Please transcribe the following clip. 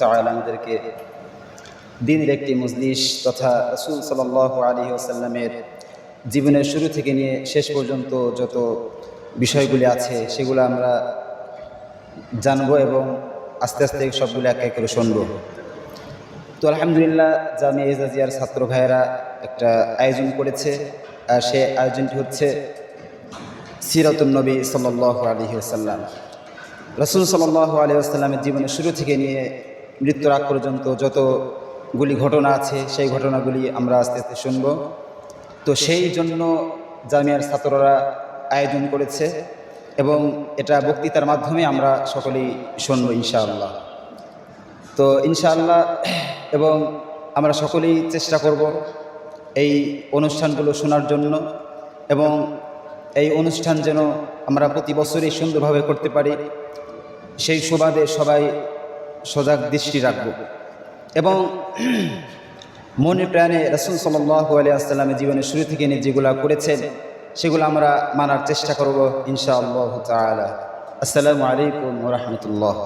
তাআলা আমাদেরকে দ্বীনের একটি মজলিস তথা রাসূল সাল্লাল্লাহু আলাইহি ওয়াসাল্লামের জীবনের শুরু থেকে নিয়ে শেষ পর্যন্ত যত বিষয়গুলি আছে সেগুলো আমরা জানবো এবং আস্তে আস্তে সবগুলো এক এক করে শুনবো। তো আলহামদুলিল্লাহ জামিয়া এজাজিয়ার ছাত্র ভাইয়েরা একটা আয়োজন করেছে, আর সে আয়োজনটি হচ্ছে সিরাতুন নবী সাল্লাল্লাহু আলাইহি ওয়াসাল্লাম। রাসূল সাল্লাল্লাহু আলাইহি ওয়াসাল্লামের জীবনের শুরু থেকে নিয়ে মৃত্যুর আগ পর্যন্ত যতগুলি ঘটনা আছে সেই ঘটনাগুলি আমরা আস্তে আস্তে শুনব। তো সেই জন্য জামিয়ার ছাত্ররা আয়োজন করেছে এবং এটা বক্তৃতার মাধ্যমে আমরা সকলেই শুনব ইনশাআল্লাহ। তো ইনশাআল্লাহ এবং আমরা সকলেই চেষ্টা করব এই অনুষ্ঠানগুলো শোনার জন্য এবং এই অনুষ্ঠান যেন আমরা প্রতি বছরই সুন্দরভাবে করতে পারি সেই সুবাদে সবাই সজাগ দৃষ্টি রাখব এবং মনে প্রাণে রাসূল সাল্লাল্লাহু আলাইহি ওয়াসাল্লামের জীবনের শুরু থেকে নিয়ে যেগুলো করেছেন সেগুলো আমরা মানার চেষ্টা করব ইনশাআল্লাহ তাআলা। আসসালামু আলাইকুম ওয়া রাহমাতুল্লাহ।